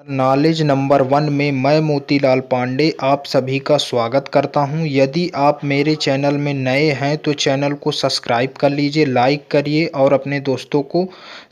Knowledge number 1 में मैं मोतीलाल पांडे आप सभी का स्वागत करता हूं। यदि आप मेरे चैनल में नए हैं तो चैनल को सब्सक्राइब कर लीजिए, लाइक करिए और अपने दोस्तों को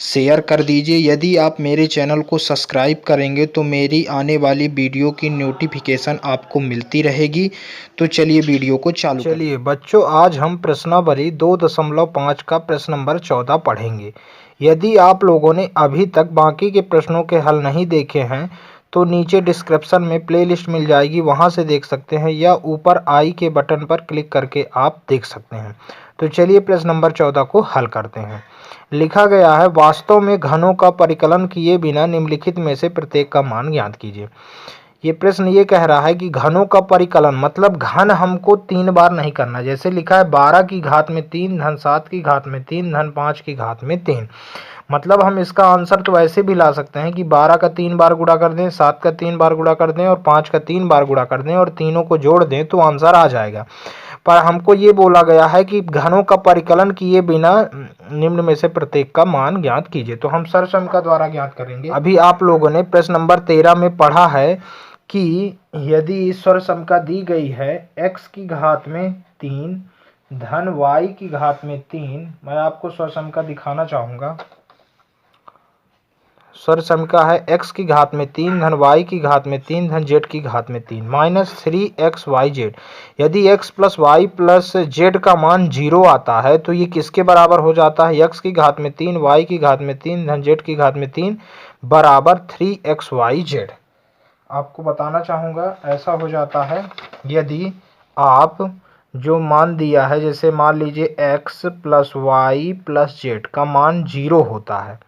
शेयर कर दीजिए। यदि आप मेरे चैनल को सब्सक्राइब करेंगे तो मेरी आने वाली वीडियो की नोटिफिकेशन आपको मिलती रहेगी। तो चलिए वीडियो को चालू करें। चलिए बच्चों, आज हम प्रश्नावली 2.5 का प्रश्न नंबर 14 पढ़ेंगे। यदि आप लोगों ने अभी तक बाकी के प्रश्नों के हल नहीं देखे हैं तो नीचे डिस्क्रिप्शन में प्लेलिस्ट मिल जाएगी, वहां से देख सकते हैं, या ऊपर आई के बटन पर क्लिक करके आप देख सकते हैं। तो चलिए प्रश्न नंबर 14 को हल करते हैं। लिखा गया है, वास्तव में घनों का परिकलन किए बिना निम्नलिखित में से प्रत्येक का मान ज्ञात कीजिए। ये प्रश्न ये कह रहा है कि घनों का परिकलन मतलब घन हमको 3 बार नहीं करना। जैसे लिखा है 12 की घात में 3 धन 7 की घात में 3 धन 5 की घात में 3। मतलब हम इसका आंसर तो ऐसे भी ला सकते हैं कि 12 का 3 बार गुणा कर दें, 7 का 3 बार गुणा कर दें और 5 का 3 बार गुणा कर दें और तीनों को जोड़ दें तो आंसर आ जाएगा। पर हमको ये बोला गया है कि घनों का परिकलन किए बिना निम्न में से प्रत्येक का मान ज्ञात कीजिए। तो हम सरसम द्वारा ज्ञात करेंगे। अभी आप लोगों ने प्रश्न नंबर 13 में पढ़ा है कि यदि ईश्वर समका दी गई है x की घात में 3 धन y की घात में 3, मैं आपको स्वसमका दिखाना चाहूंगा। स्वसमका है x की घात में 3 धन y की घात में 3 धन z की घात में 3 माइनस 3xyz। यदि x plus y plus z का मान 0 आता है तो ये किसके बराबर हो जाता है? x की घात में 3 y की घात में 3 धन z की घात में 3 बराबर 3xyz। आपको बताना चाहूँगा ऐसा हो जाता है यदि आप जो मान दिया है, जैसे मान लीजिए x plus y plus z का मान 0 होता है,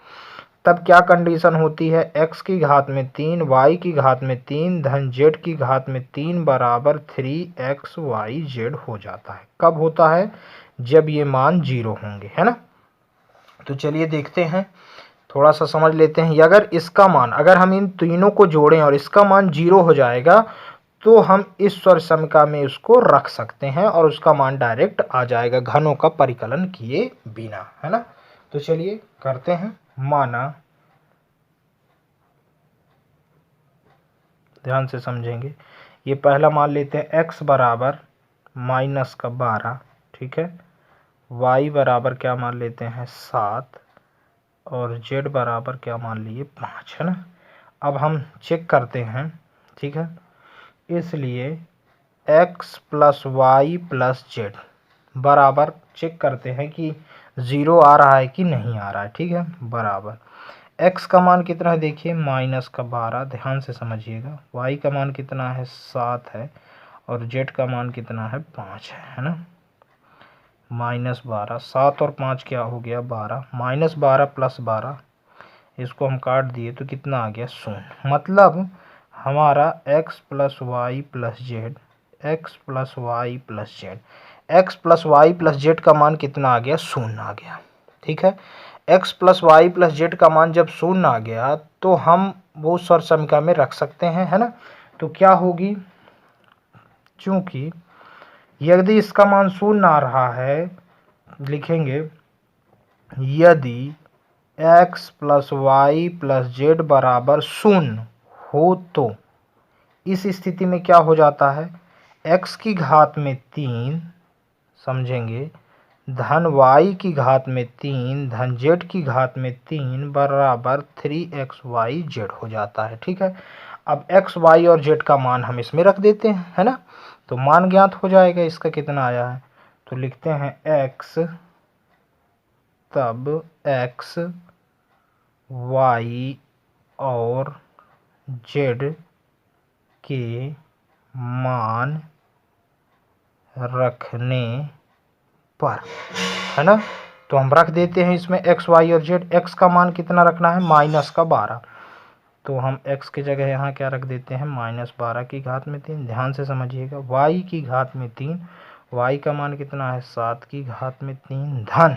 तब क्या कंडीशन होती है? x की घात में 3 y की घात में 3 धन z की घात में 3 बराबर 3xyz हो जाता है। कब होता है? जब ये मान 0 होंगे, है ना। तो चलिए देखते हैं, थोड़ा सा समझ लेते हैं। अगर इसका मान, अगर हम इन तीनों को जोड़ें और इसका मान 0 हो जाएगा तो हम इस स्वसमका में उसको रख सकते हैं और उसका मान डायरेक्ट आ जाएगा घनों का परिकलन किए बिना, है ना। तो चलिए करते हैं। माना, ध्यान से समझेंगे, ये पहला मान लेते हैं x बराबर माइनस का 12, ठीक है। y बराबर क्या मान लेते हैं? 7 और z बराबर क्या मान लिए? 5, है ना। अब हम चेक करते हैं, ठीक है। इसलिए x plus y plus z बराबर चेक करते हैं कि 0 आ रहा है कि नहीं आ रहा है, ठीक है। बराबर x का मान कितना है? देखिए माइनस का 12, ध्यान से समझिएगा। y का मान कितना है? 7 है और z का मान कितना है? 5 है ना। माइनस 12, 7 और 5 क्या हो गया? 12, माइनस 12 प्लस 12, इसको हम काट दिए तो कितना आ गया? 0। मतलब हमारा x plus y plus z, x plus y plus z, x plus y plus z का मान कितना आ गया? 0 आ गया, ठीक है। x plus y plus z का मान जब 0 आ गया तो हम वो स्वसमका में रख सकते हैं, है ना। तो क्या होगी? चूंकि यदि इसका मान 0 आ रहा है, लिखेंगे यदि x plus y plus z बराबर 0 हो तो इस स्थिति में क्या हो जाता है? x की घात में 3, समझेंगे, धन y की घात में 3 धन z की घात में 3 बराबर 3xyz हो जाता है, ठीक है। अब x, y और z का मान हम इसमें रख देते हैं, है ना। तो मान ज्ञात हो जाएगा। इसका कितना आया है? तो लिखते हैं x, तब x, y और z के मान रखने पर, है ना। तो हम रख देते हैं इसमें x, y और z। x का मान कितना रखना है? माइनस का 12, तो हम x की जगह यहाँ क्या रख देते हैं? माइनस 12 की घात में 3। ध्यान से समझिएगा, y की घात में 3, y का मान कितना है? 7 की घात में 3 धन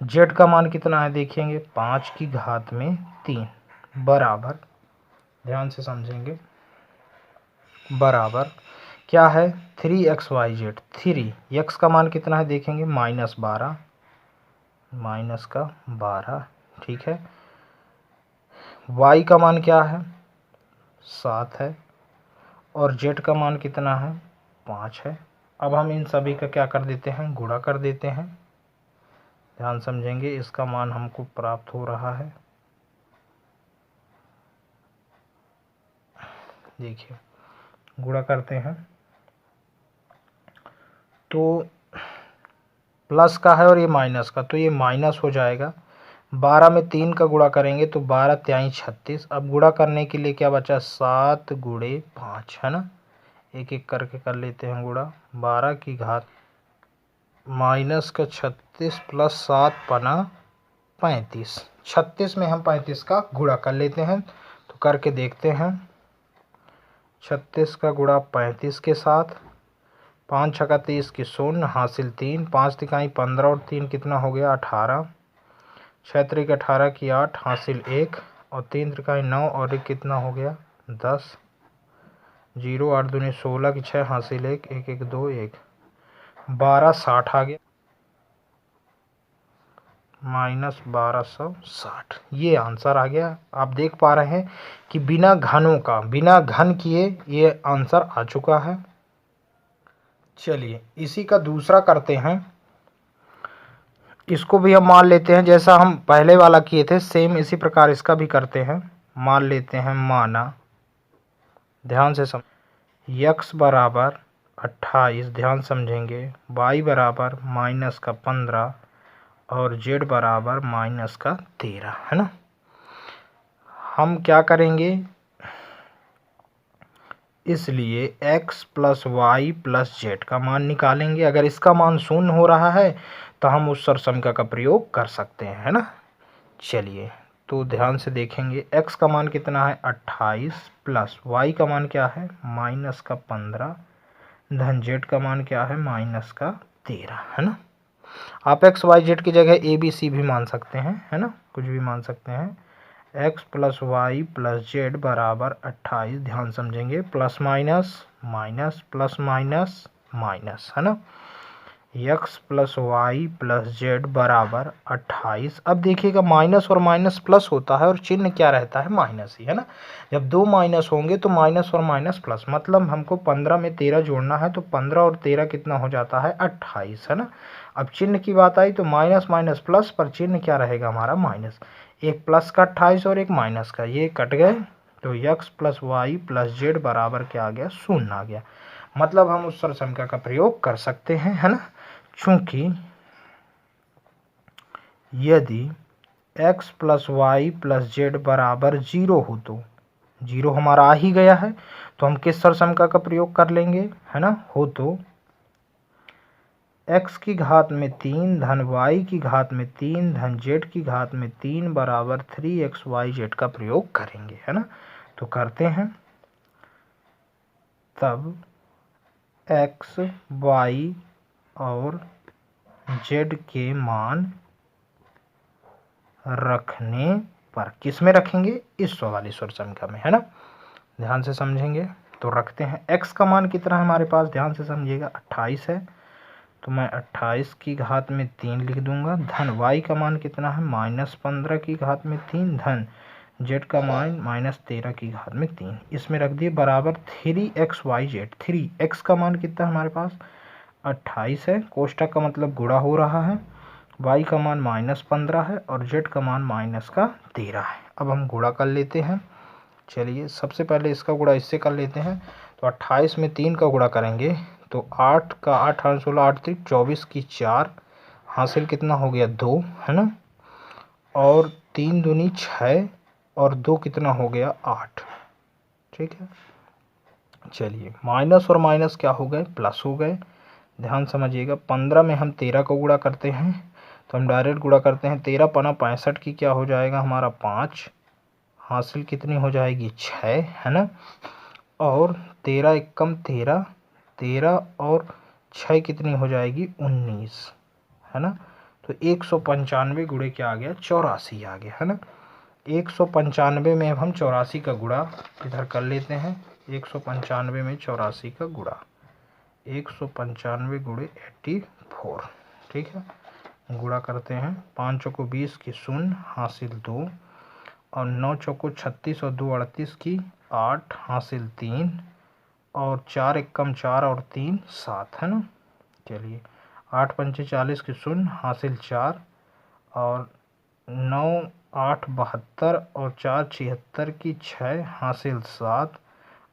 z का मान कितना है? देखेंगे 5 की घात में 3 बराबर, ध्यान से समझेंगे, बराबर क्या है? 3xyz। 3 x का मान कितना है? देखेंगे माइनस 12, ठीक है। y का मान क्या है? 7 है और जेड का मान कितना है 5 है। अब हम इन सभी का क्या कर देते हैं, गुणा कर देते हैं। ध्यान समझेंगे, इसका मान हमको प्राप्त हो रहा है, देखिए गुणा करते हैं तो प्लस का है और ये माइनस का, तो ये माइनस हो जाएगा। 12 में 3 का गुणा करेंगे तो 12 त्याई 36। अब गुणा करने के लिए क्या बचा, 7 गुणे 5 है ना, एक एक करके कर लेते हैं गुणा। 12 की घात माइनस का 36 प्लस 7 पना 35। 36 में हम 35 का गुणा कर लेते हैं, तो करके देखते हैं। 36 का गुणा 35 के साथ, 5 छक्का 30 की 0 हासिल 3, 5 तिकाई 15 और 3 कितना हो गया 18, 6 त्रिक 18 की 8 हासिल 1 और 3 त्रिकाई 9 और 1 कितना हो गया 10, 0 8 दूनी 16 की 6 हासिल 1, 1 1 2 1, 12 60 आ गया, -1260। ये आंसर आ गया। आप देख पा रहे हैं कि बिना घनों का, बिना घन किए ये आंसर आ चुका है। चलिए इसी का दूसरा करते हैं। इसको भी हम मान लेते हैं, जैसा हम पहले वाला किए थे सेम इसी प्रकार इसका भी करते हैं। मान लेते हैं, माना, ध्यान से समझ, x बराबर 28, ध्यान समझेंगे, y बराबर -15 और z बराबर -13 है ना। हम क्या करेंगे, इसलिए x plus y plus z का मान निकालेंगे। अगर इसका मान 0 हो रहा है तो हम उस सरसंख्या का प्रयोग कर सकते हैं, है ना। चलिए तो ध्यान से देखेंगे, x का मान कितना है 28 प्लस y का मान क्या है -15 धन z का मान क्या है -13 है ना। आप x y z की जगह a b c भी मान सकते हैं, है ना, कुछ भी मान सकते हैं। x plus y plus z बराबर 28, ध्यान समझेंगे, plus minus minus plus minus minus है ना। x plus y plus z बराबर 28। अब देखिएगा माइनस और माइनस प्लस होता है और चिन्ह क्या रहता है, माइनस ही है ना। जब दो माइनस होंगे तो माइनस और माइनस प्लस, मतलब हमको 15 में 13 जोड़ना है तो 15 और 13 कितना हो जाता है 28 है ना। अब चिन्ह की बात आई तो माइनस माइनस प्लस पर चिन्ह क्या रहेगा हमारा माइनस। एक प्लस का 28 और एक माइनस का, ये कट गए तो x plus y plus z बराबर क्या आ गया 0 आ गया। मतलब हम उस सरसंख्या का प्रयोग कर सकते हैं, है ना। चूंकि यदि x plus y plus z बराबर 0 हो, तो 0 हमारा आ ही गया है, तो हम किस सरसंख्या का प्रयोग कर लेंगे, है ना। हो तो x की घात में 3 धन y की घात में 3 धन z की घात में 3 बराबर 3xyz का प्रयोग करेंगे, है ना। तो करते हैं, तब x y और z के मान रखने पर, किस में रखेंगे, इस वाली सरसंख्या में, है ना। ध्यान से समझेंगे तो रखते हैं। x का मान कितना है हमारे पास, ध्यान से समझिएगा 28 है, तो मैं 28 की घात में 3 लिख दूंगा। धन y का मान कितना है -15 की घात में 3 धन z का मान -13 की घात में 3, इसमें रख दिए बराबर 3xyz। 3x का मान कितना है हमारे पास 28 है, कोष्टक का मतलब गुणा हो रहा है, y का मान -15 है और z का मान -13 है। अब हम गुणा कर लेते हैं। चलिए सबसे पहले इसका गुणा इससे कर लेते हैं, तो 28 में 3 का गुणा करेंगे तो 8 का 8 8 16 8 3 24 की 4 हासिल कितना हो गया 2 है ना, और 3 दूनी 6 और 2 कितना हो गया 8, ठीक है। चलिए माइनस और माइनस क्या हो गए, प्लस हो गए। ध्यान समझिएगा, 15 में हम 13 को गुणा करते हैं तो हम डायरेक्ट गुणा करते हैं, 13 पना 65 की क्या हो जाएगा हमारा 5, हासिल कितनी हो जाएगी 6 है ना, और 13 एकम 13, 13 और 6 कितनी हो जाएगी 19 है ना। तो 195 गुणे क्या आ गया 84 आ गया, है ना। 195 में अब हम 84 का गुणा इधर कर लेते हैं। 195 में 84 का गुणा, 195 गुणे 84, ठीक है। गुणा करते हैं, 5 चौको 20 की 0 हासिल 2 और 9 चौको 36 और 2 38 की 8 हासिल 3 और 4 एकम 4 और 3 7 है ना। चलिए 8 पंचे 40 की 0 हासिल 4 और 9 8 72 और 4 76 की 6 हासिल 7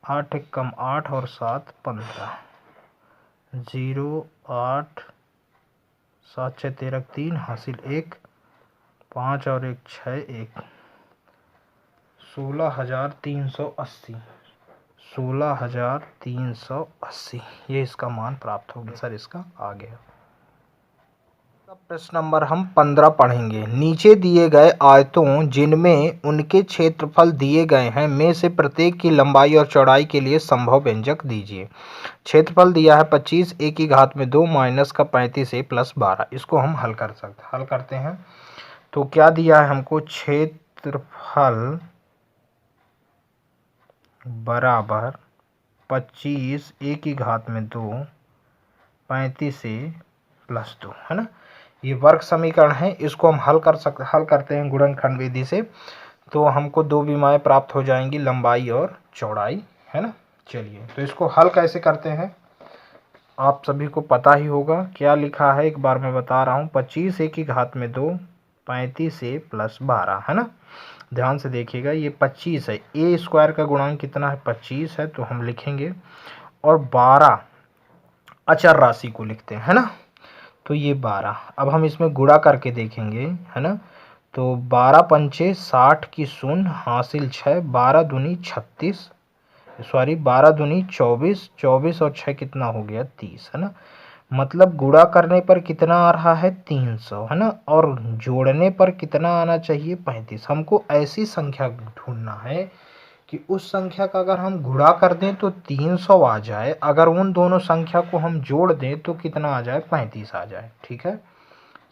8 एकम 8 और 7 15 0 8 7 6 13 3 हासिल 1 5 और 1 6 1 16,380 16,380 ये इसका मान प्राप्त हो गया सर। इसका आ गया। प्रश्न नंबर हम 15 पढ़ेंगे। नीचे दिए गए आयतों जिनमें उनके क्षेत्रफल दिए गए हैं में से प्रत्येक की लंबाई और चौड़ाई के लिए संभव व्यंजक दीजिए। क्षेत्रफल दिया है 25 a की घात में 2 माइनस का 35 a प्लस 12। इसको हम हल करते हैं। तो क्या दिया है हमको, क्षेत्रफल बराबर 25 a की घात में 2 35 a प्लस 2 है ना। ये वर्ग समीकरण है। इसको हम हल करते हैं गुणनखंड विधि से। तो हमको दो विमाएं प्राप्त हो जाएंगी, लंबाई और चौड़ाई, है ना। चलिए तो इसको हल कैसे करते हैं आप सभी को पता ही होगा। क्या लिखा है एक बार मैं बता रहा हूँ। 25 a की घात में 2 35 a प्लस 12 है ना। ध्यान से देखिएगा, ये 25 है। ए स्क्वायर का गुणांक कितना है, 25 है, तो हम लिखेंगे। और 12 अचर राशि को लिखते हैं, है ना। तो ये 12, अब हम इसमें गुणा करके देखेंगे, है ना। तो 12 पंचे 60 की 0 हासिल 6 12 दूनी 36 सॉरी 12 दूनी 24 24 और 6 कितना हो गया 30, है ना। मतलब गुणा करने पर कितना आ रहा है 300, है ना। और जोड़ने पर कितना आना चाहिए 35। हमको ऐसी संख्या ढूंढना है कि उस संख्या का अगर हम गुणा कर दें तो 300 आ जाए, अगर उन दोनों संख्या को हम जोड़ दें तो कितना आ जाए 35 आ जाए। ठीक है,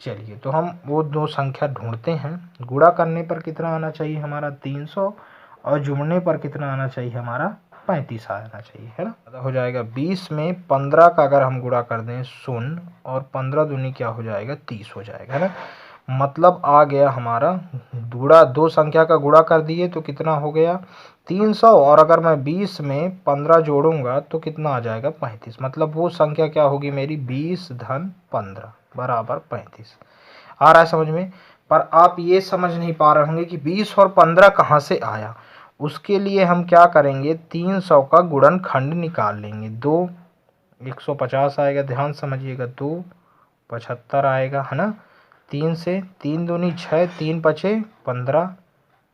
चलिए तो हम वो दो संख्या ढूंढते हैं। गुणा करने पर कितना आना चाहिए हमारा 300 और जोड़ने पर कितना आना चाहिए हमारा 35 आना चाहिए, है ना। हो जाएगा 20 में 15 का अगर हम गुणा कर दें 0 और 15 दूनी क्या हो जाएगा 30 हो जाएगा, है ना। मतलब आ गया हमारा गुणा, दो संख्या का गुणा कर दिए तो कितना हो गया 300 और अगर मैं 20 में 15 जोड़ूंगा तो कितना आ जाएगा 35। मतलब वो संख्या क्या होगी मेरी 20 धन 15 बराबर 35। आ रहा है समझ में। पर आप ये समझ नहीं पा रहे होंगे कि 20 और 15 कहाँ से आया। उसके लिए हम क्या करेंगे, 300 का गुणनखंड निकाल लेंगे। 2 150 आएगा, ध्यान समझिएगा। 2 75 आएगा, है ना। 3 से 3 दूनी 6 3 पचे 15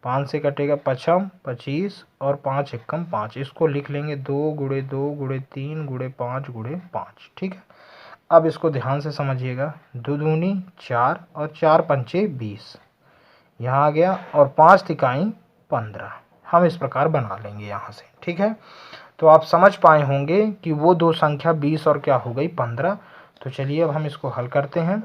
5 से कटेगा 55 25 और 5 एकम 5। इसको लिख लेंगे 2 गुणे 2 गुणे 3 गुणे 5 गुणे 5। ठीक है, अब इसको ध्यान से समझिएगा। 2 दूनी 4 और 4 पंचे 20 यहाँ आ गया और 5 तिकाई 15। हम इस प्रकार बना लेंगे यहाँ से। ठीक है, तो आप समझ पाए होंगे कि वो दो संख्या 20 और क्या हो गई 15। तो चलिए अब हम इसको हल करते हैं।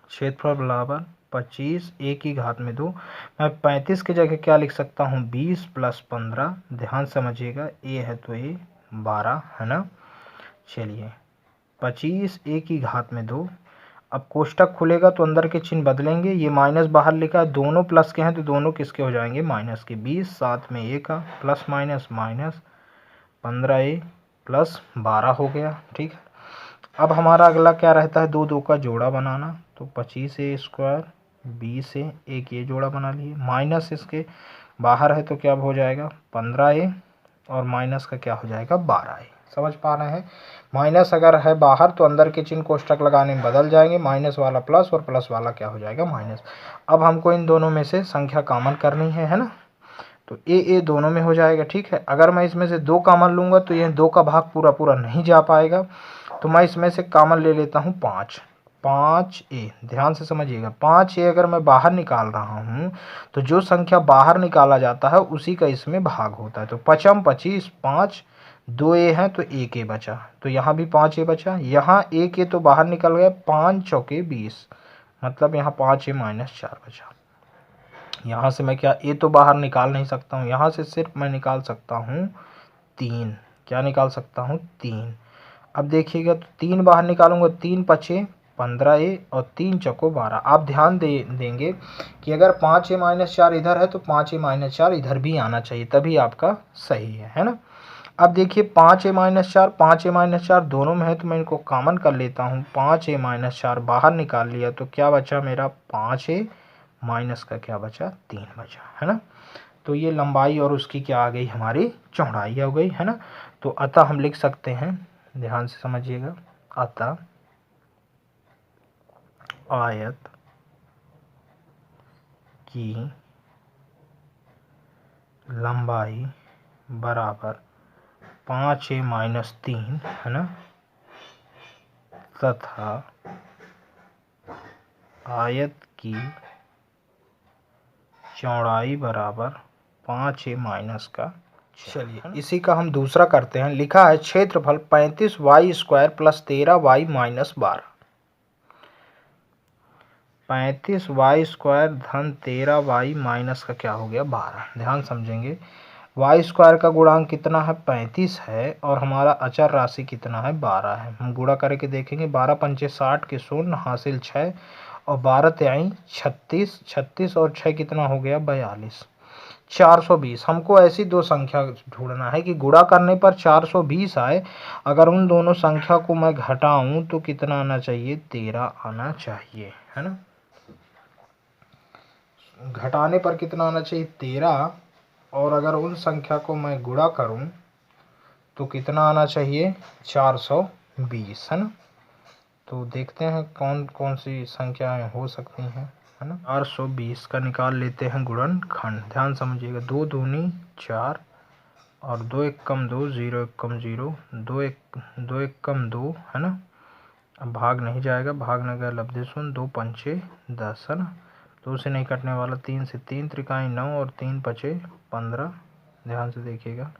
क्षेत्रफल बराबर 25 a की घात में 2, मैं 35 की जगह क्या लिख सकता हूँ 20 प्लस 15। ध्यान समझिएगा, a है तो a 12, है ना। चलिए 25 a की घात में 2, अब कोष्टक खुलेगा तो अंदर के चिन्ह बदलेंगे। ये माइनस बाहर लिखा है, दोनों प्लस के हैं तो दोनों किसके हो जाएंगे माइनस के। 20 साथ में a का plus minus minus 15a plus 12 हो गया। ठीक है, अब हमारा अगला क्या रहता है, दो दो का जोड़ा बनाना। तो 25a स्क्वायर 20a, एक ये जोड़ा बना लिए। माइनस इसके बाहर है तो क्या हो जाएगा 15a और माइनस का क्या हो जाएगा 12a। समझ पा रहे हैं। माइनस अगर है बाहर तो अंदर के चिन्ह कोष्टक लगाने में बदल जाएंगे। माइनस वाला प्लस और प्लस वाला क्या हो जाएगा माइनस। अब हमको इन दोनों में से संख्या कॉमन करनी है ना। तो ए दोनों में हो जाएगा। ठीक है, अगर मैं इसमें से 2 कॉमन लूँगा तो यह 2 का भाग पूरा पूरा नहीं जा पाएगा। तो मैं इसमें से कॉमन ले लेता हूँ 5a। ध्यान से समझिएगा, 5a अगर मैं बाहर निकाल रहा हूँ तो जो संख्या बाहर निकाला जाता है उसी का इसमें भाग होता है। तो 5 25 5 2a है तो 1a बचा, तो यहाँ भी 5a बचा। यहाँ 1a तो बाहर निकल गया, 5 चौके 20, मतलब यहाँ 5a माइनस 4 बचा। यहाँ से मैं क्या a तो बाहर निकाल नहीं सकता हूँ, यहाँ से सिर्फ मैं निकाल सकता हूँ 3। क्या निकाल सकता हूँ 3। अब देखिएगा तो 3 बाहर निकालूंगा, 3 पचे 15a और 3 चौको 12। आप ध्यान देंगे कि अगर 5a माइनस 4 इधर है तो 5a माइनस 4 इधर भी आना चाहिए, तभी आपका सही है ना। अब देखिए 5a माइनस 4, 5a माइनस 4 दोनों में है तो मैं इनको कॉमन कर लेता हूँ। 5a माइनस 4 बाहर निकाल लिया तो क्या बचा मेरा, 5a माइनस का क्या बचा, 3 बचा, है ना। तो ये लंबाई और उसकी क्या आ गई, हमारी चौड़ाई हो गई, है ना। तो अतः हम लिख सकते हैं, ध्यान से समझिएगा, अतः आयत की लंबाई बराबर 5a माइनस 3, है ना, तथा आयत की चौड़ाई बराबर 5a माइनस का। चलिए इसी का हम दूसरा करते हैं। लिखा है क्षेत्रफल 35y² plus 13y minus 12। 35y² धन 13y माइनस का क्या हो गया, 12। ध्यान समझेंगे, y² का गुणांक कितना है, 35 है, और हमारा अचर राशि कितना है, 12 है। हम गुणा करके देखेंगे, 12 पंचे 60 के 0 हासिल 6 और 12 तिहाई 36, 36 और 6 कितना हो गया, 42, 420। हमको ऐसी दो संख्या ढूंढना है कि गुणा करने पर 420 आए। अगर उन दोनों संख्या को मैं घटाऊं तो कितना आना चाहिए, 13 आना चाहिए, है ना। घटाने पर कितना आना चाहिए, 13, और अगर उन संख्या को मैं गुणा करूं तो कितना आना चाहिए, 420, है ना। तो देखते हैं कौन कौन सी संख्याएं हो सकती हैं, है ना। 420 का निकाल लेते हैं गुणनखंड। ध्यान समझिएगा, 2 दूनी 4 और 2 एक कम 2, 0 एक कम 0, 2 एक कम 2, है ना। अब भाग नहीं जाएगा, भाग न गया लब्धे शून्य, 2 पंचे 10, है ना। 2 से नहीं कटने वाला, 3 से 3 त्रिकाई 9 और 3 पचे 15। ध्यान से देखिएगा,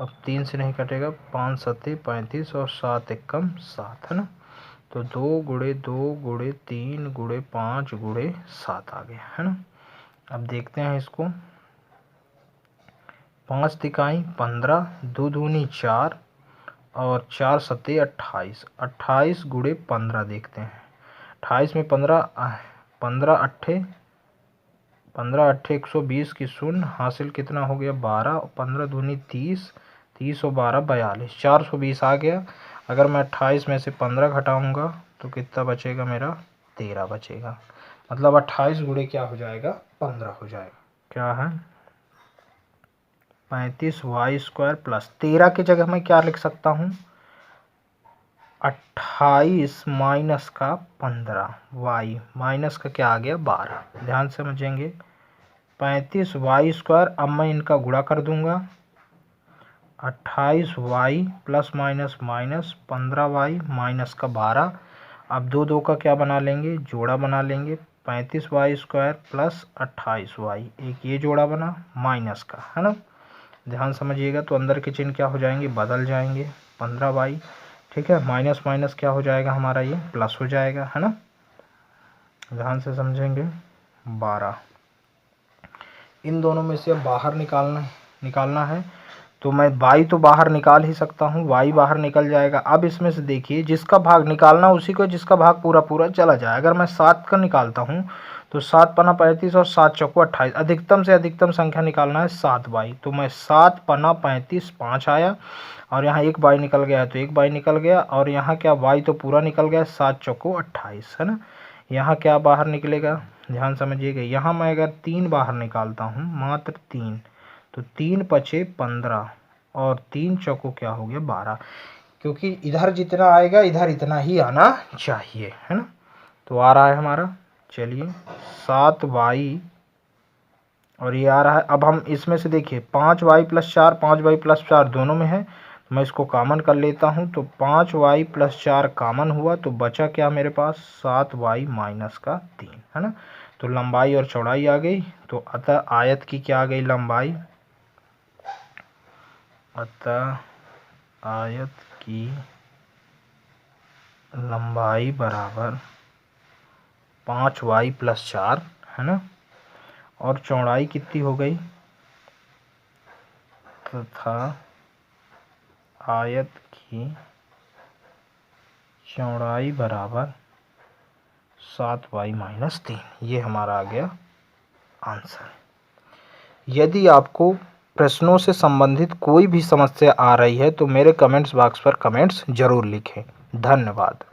अब 3 से नहीं कटेगा, 5 सत्ते 35 और 7 एक कम 7, है ना। तो 2 गुणे 2 गुणे 3 गुणे 5 गुणे 7 आ गया, है ना। अब देखते हैं इसको, 5 तिकाई 15, 2 दूनी 4 और 4 सत्ते 28, 28 गुणे 15 देखते हैं। 28 में 15, 15 अट्ठे 120 की 0 हासिल कितना हो गया, 12, 15 दूनी 30, 30 और 12 42, 420 आ गया। अगर मैं 28 में से 15 घटाऊंगा तो कितना बचेगा मेरा, 13 बचेगा। मतलब 28 गुणे क्या हो जाएगा, 15 हो जाएगा। क्या है, 35y² प्लस 13 की जगह मैं क्या लिख सकता हूँ, 28 माइनस का 15, y माइनस का क्या आ गया, 12। ध्यान से समझेंगे, 35y², अब मैं इनका गुणा कर दूंगा, 28y plus minus minus 15y minus का 12। अब दो का क्या बना लेंगे, जोड़ा बना लेंगे, 35y² प्लस 28y, एक ये जोड़ा बना माइनस का, है ना। ध्यान समझिएगा, तो अंदर के चिन्ह क्या हो जाएंगे, बदल जाएंगे, 15y, ठीक है, माइनस माइनस क्या हो जाएगा हमारा, ये प्लस हो जाएगा, है ना। ध्यान से समझेंगे, 12। इन दोनों में से बाहर निकालना है, तो मैं y तो बाहर निकाल ही सकता हूँ, y बाहर निकल जाएगा। अब इसमें से देखिए, जिसका भाग निकालना उसी को, जिसका भाग पूरा पूरा चला जाए। अगर मैं 7 का निकालता हूँ तो 7 पना 35 और 7 चौको 28, अधिकतम से अधिकतम संख्या निकालना है 7y। तो मैं 7 पना 35 5 आया, और यहाँ एक y निकल गया है तो एक y निकल गया, और यहाँ क्या y तो पूरा निकल गया, 7 चौको 28, है ना। यहाँ क्या बाहर निकलेगा, ध्यान समझिएगा, यहाँ मैं अगर 3 बाहर निकालता हूँ, मात्र 3, तो 3 पचे 15 और 3 चौको क्या हो गया, 12, क्योंकि इधर जितना आएगा इधर इतना ही आना चाहिए, है ना। तो आ रहा है हमारा, चलिए 7y, और ये आ रहा है। अब हम इसमें से देखिए 5y प्लस 4, 5y प्लस 4 दोनों में है, मैं इसको कॉमन कर लेता हूँ, तो 5y प्लस 4 कॉमन हुआ, तो बचा क्या मेरे पास, 7y माइनस का 3, है ना। तो लंबाई और चौड़ाई आ गई। तो अतः आयत की क्या आ गई, लंबाई, अतः आयत की लंबाई बराबर 5y प्लस 4, है ना, और चौड़ाई कितनी हो गई, तथा आयत की चौड़ाई बराबर 7y-3, ये हमारा आ गया आंसर। यदि आपको प्रश्नों से संबंधित कोई भी समस्या आ रही है तो मेरे कमेंट्स बॉक्स पर कमेंट्स जरूर लिखें। धन्यवाद।